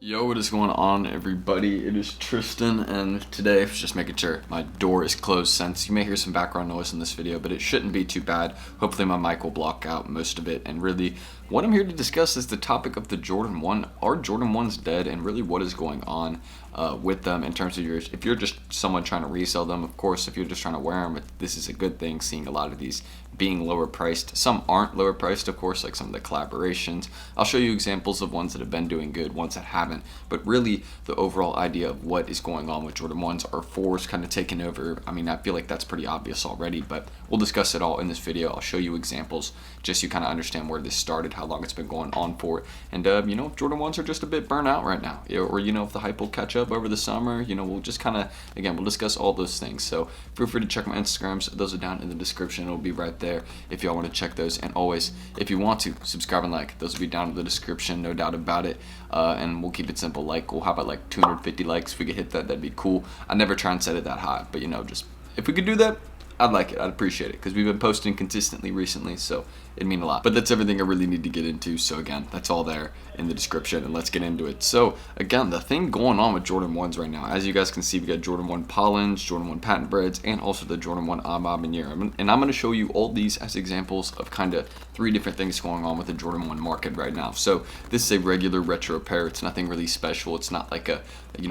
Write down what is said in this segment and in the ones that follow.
Yo, what is going on, everybody? It is Tristan, and today I was just making sure my door is closed, since you may hear some background noise in this video, but it shouldn't be too bad. Hopefully my mic will block out most of it, and really what I'm here to discuss is the topic of the Jordan 1. Are Jordan 1s dead, and really what is going on with them in terms of if you're just someone trying to resell them. Of course, if you're just trying to wear them, this is a good thing, seeing a lot of these being lower priced. Some aren't lower priced, of course, like some of the collaborations. I'll show you examples of ones that have been doing good, ones that haven't, but really the overall idea of what is going on with Jordan 1s are 4s kind of taking over. I mean, I feel like that's pretty obvious already, but we'll discuss it all in this video. I'll show you examples just so you kind of understand where this started, how long it's been going on for, and if Jordan 1s are just a bit burnt out right now, or if the hype will catch up over the summer, we'll just kind of, again, we'll discuss all those things. So feel free to check my Instagrams. Those are down in the description. It'll be right there if y'all want to check those. And always, if you want to, subscribe and like. Those will be down in the description, no doubt about it. And we'll keep it simple. Like, we'll have about like 250 likes. If we could hit that, that'd be cool. I never try and set it that high, but just if we could do that, I'd like it. I'd appreciate it, because we've been posting consistently recently, so it'd mean a lot. But that's everything I really need to get into. So again, that's all there in the description, and let's get into it. So again, the thing going on with Jordan 1s right now, as you guys can see, we got Jordan 1 Pollens, Jordan 1 Patent Breads, and also the Jordan 1 Ahmad Manir. And I'm going to show you all these as examples of kind of 3 different things going on with the Jordan 1 market right now. So this is a regular retro pair. It's nothing really special. It's not like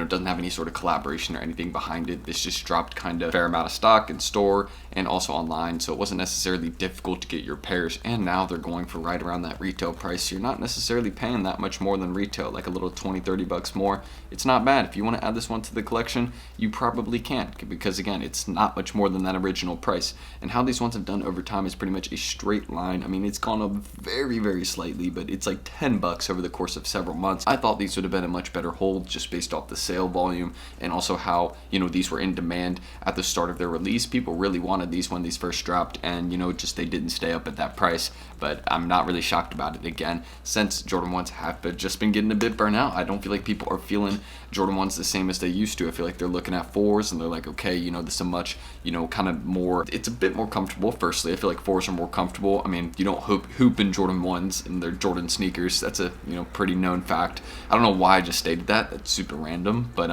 doesn't have any sort of collaboration or anything behind it. This just dropped kind of a fair amount of stock in store and also online, so it wasn't necessarily difficult to get your pairs, and now they're going for right around that retail price. So you're not necessarily paying that much more than retail, like a little 20-30 bucks more. It's not bad. If you want to add this one to the collection, you probably can, because again, it's not much more than that original price. And how these ones have done over time is pretty much a straight line. I mean, it's gone up very, very slightly, but it's like 10 bucks over the course of several months. I thought these would have been a much better hold, just based off the sale volume, and also how these were in demand at the start of their release. People really wanted these when these first dropped, and just they didn't stay up at that price. But I'm not really shocked about it, again, since Jordan 1s have just been getting a bit burnt out. I don't feel like people are feeling Jordan 1s the same as they used to. I feel like they're looking at 4s and they're like, okay, this is a much, kind of more, it's a bit more comfortable. Firstly, I feel like 4s are more comfortable. I mean, you don't hoop in Jordan 1s and they're Jordan sneakers. That's a pretty known fact. I don't know why I just stated that. That's super random, but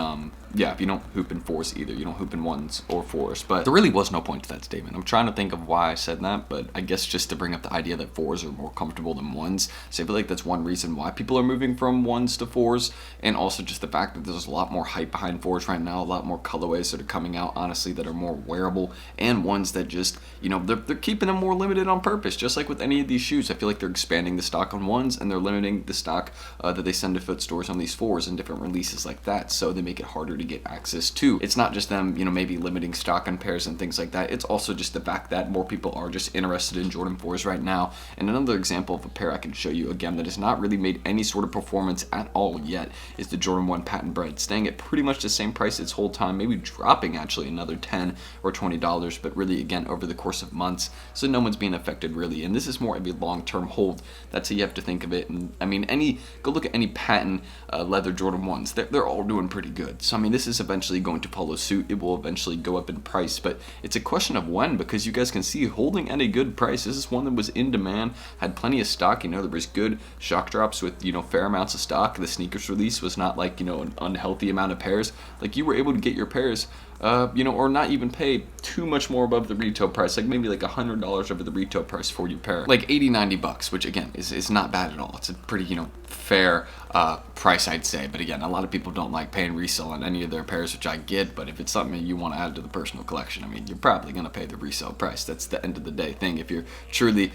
yeah, if you don't hoop in 4s either, you don't hoop in 1s or 4s. But there really was no point to that statement. I'm trying to think of why I said that, but I guess just to bring up the idea that 4s are more comfortable than 1s. So I feel like that's one reason why people are moving from 1s to 4s, and also just the fact that there's a lot more hype behind 4s right now, a lot more colorways that are coming out, honestly, that are more wearable, and ones that just, they're keeping them more limited on purpose. Just like with any of these shoes, I feel like they're expanding the stock on 1s, and they're limiting the stock that they send to foot stores on these 4s and different releases like that, so they make it harder to get access to. It's not just them, maybe limiting stock on pairs and things like that. It's also just the fact that more people are just interested in Jordan 4s right now. And another example of a pair I can show you, again, that has not really made any sort of performance at all yet, is the Jordan 1 Patent Bread, staying at pretty much the same price its whole time, maybe dropping actually another $10 or $20, but really, again, over the course of months. So no one's being affected really, and this is more of a long-term hold. That's how you have to think of it. And I mean, go look at any patent leather Jordan 1s. They're all doing pretty good. So I mean, this is eventually going to follow suit. It will eventually go up in price, but it's a question of when, because you guys can see holding at a good price. This is one that was in demand, had plenty of stock. There was good shock drops with fair amounts of stock. The sneakers release was not like an unhealthy amount of pairs. Like, you were able to get your pairs or not even pay too much more above the retail price, like maybe like $100 over the retail price for your pair, like 80-90 bucks, which again is not bad at all. It's a pretty fair price, I'd say. But again, a lot of people don't like paying resale on any of their pairs, which I get. But if it's something you want to add to the personal collection, I mean, you're probably gonna pay the resale price. That's the end of the day thing. If you're truly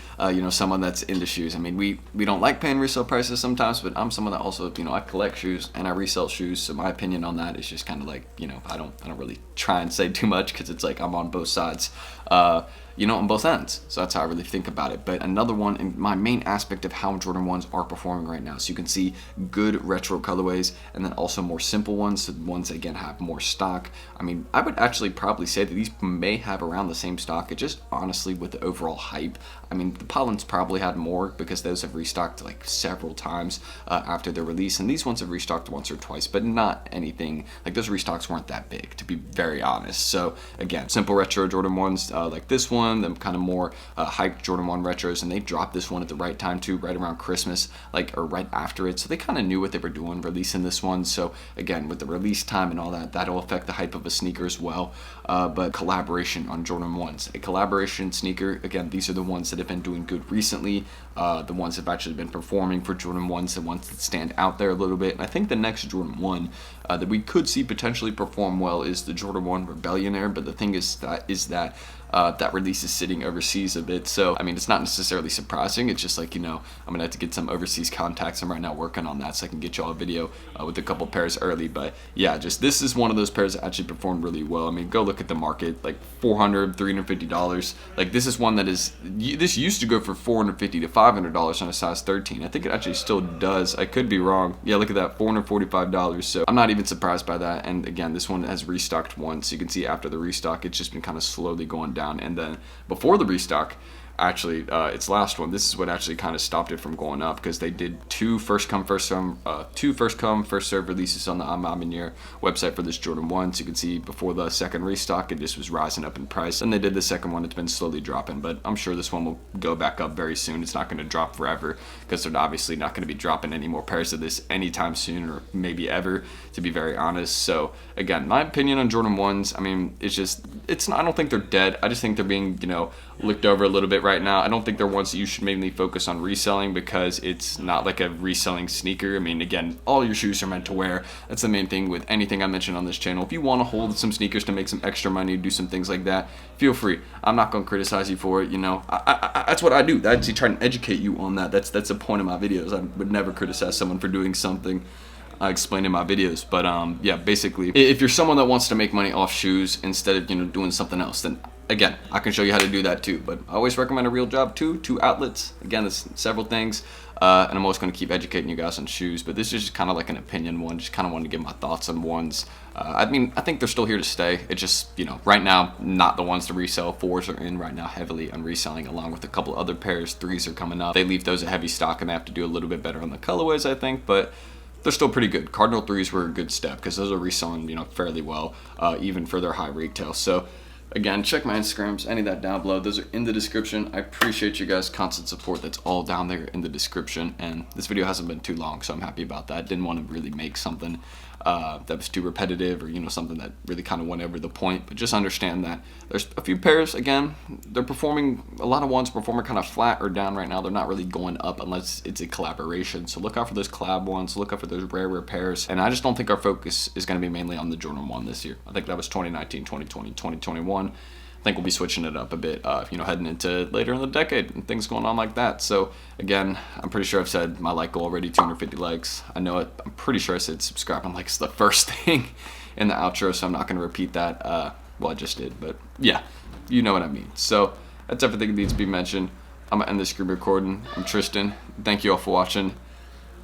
someone that's into shoes, I mean, we don't like paying resale prices sometimes, but I'm someone that also I collect shoes and I resell shoes, so my opinion on that is just kind of like I don't really try and say too much, because it's like I'm on both sides, on both ends. So that's how I really think about it. But another one, and my main aspect of how Jordan 1s are performing right now, so you can see good retro colorways, and then also more simple ones, so ones that again have more stock. I mean, I would actually probably say that these may have around the same stock. It just, honestly, with the overall hype, I mean, the Pollens probably had more, because those have restocked like several times after their release, and these ones have restocked once or twice, but not anything, like those restocks weren't that big, to be very honest. So again, simple retro Jordan 1s like this one, doing, the kind of more hyped Jordan 1 retros, and they dropped this one at the right time too, right around Christmas, or right after it. So they kind of knew what they were doing releasing this one. So again, with the release time and all that, that'll affect the hype of a sneaker as well. But collaboration on Jordan 1s, a collaboration sneaker, again, these are the ones that have been doing good recently, the ones that have actually been performing for Jordan 1s, the ones that stand out there a little bit. And I think the next Jordan 1 that we could see potentially perform well is the Jordan 1 Rebellionaire, but the thing is that that release is sitting overseas a bit. So, I mean, it's not necessarily surprising. It's just like, I'm going to have to get some overseas contacts. I'm right now working on that so I can get y'all a video with a couple pairs early. But yeah, just this is one of those pairs that actually performed really well. I mean, go look at the market, like $400, $350. Like, this is one that this used to go for $450 to $500 on a size 13. I think it actually still does. I could be wrong. Yeah, look at that, $445. So I'm not even surprised by that. And again, this one has restocked once. You can see after the restock, it's just been kind of slowly going down. And then before the restock, actually its last one, this is what actually kind of stopped it from going up, because they did two first come first serve releases on the Amaminier website for this Jordan 1. So you can see before the second restock, it just was rising up in price, and they did the second one. It's been slowly dropping, but I'm sure this one will go back up very soon. It's not going to drop forever, because they're obviously not going to be dropping any more pairs of this anytime soon, or maybe ever, to be very honest. So again, my opinion on Jordan 1s, I mean, it's not, I don't think they're dead. I just think they're being looked over a little bit right now. I don't think they're ones that you should mainly focus on reselling, because it's not like a reselling sneaker. I mean, again, all your shoes are meant to wear. That's the main thing with anything I mention on this channel. If you want to hold some sneakers to make some extra money, do some things like that, feel free. I'm not going to criticize you for it. That's what I do. I actually try and educate you on that. That's the point of my videos. I would never criticize someone for doing something I explain in my videos. But yeah, basically, if you're someone that wants to make money off shoes instead of doing something else, then again, I can show you how to do that too. But I always recommend a real job too, 2 outlets. Again, there's several things, and I'm always going to keep educating you guys on shoes. But this is just kind of like an opinion one. Just kind of wanted to give my thoughts on ones. I mean, I think they're still here to stay. It's just, right now, not the ones to resell. 4s are in right now heavily on reselling, along with a couple other pairs. 3s are coming up. They leave those at heavy stock, and they have to do a little bit better on the colorways, I think. But they're still pretty good. Cardinal 3s were a good step, because those are reselling, fairly well, even for their high retail. So again, check my Instagrams, any of that down below. Those are in the description. I appreciate you guys' constant support. That's all down there in the description. And this video hasn't been too long, so I'm happy about that. Didn't want to really make something that was too repetitive, or something that really kind of went over the point. But just understand that there's a few pairs, again, they're performing, a lot of ones performing kind of flat or down right now. They're not really going up unless it's a collaboration. So look out for those collab ones, look out for those rare pairs. And I just don't think our focus is going to be mainly on the Jordan 1 this year. I think that was 2019, 2020, 2021. I think we'll be switching it up a bit, heading into later in the decade and things going on like that. So again, I'm pretty sure I've said my like goal already, 250 likes. I know it. I'm pretty sure I said subscribe and likes the first thing in the outro, so I'm not going to repeat that. Well, I just did, but yeah, you know what I mean. So that's everything that needs to be mentioned. I'm going to end this screen recording. I'm Tristan. Thank you all for watching.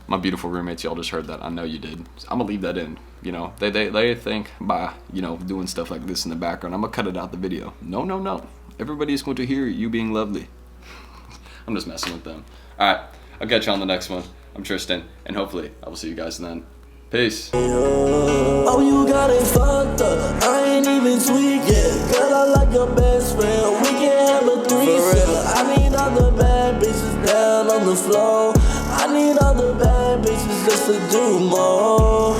My beautiful roommates, y'all just heard that. I know you did. I'm going to leave that in. They think by, doing stuff like this in the background, I'm going to cut it out the video. No. Everybody's going to hear you being lovely. I'm just messing with them. All right. I'll catch you on the next one. I'm Tristan, and hopefully I will see you guys then. Peace. Oh, you got it fucked up. I ain't even sweet yet. Girl, I like your best friend. We can have a threesome. I need all the bad bitches down on the floor. I need all the bad bitches just to do more.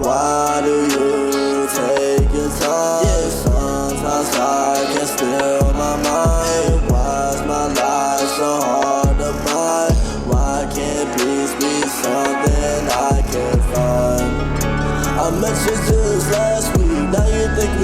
Why do you take your time? Yeah, sometimes I can steal my mind. Why's my life so hard to find? Why can't peace be something I can find? I met you just last week.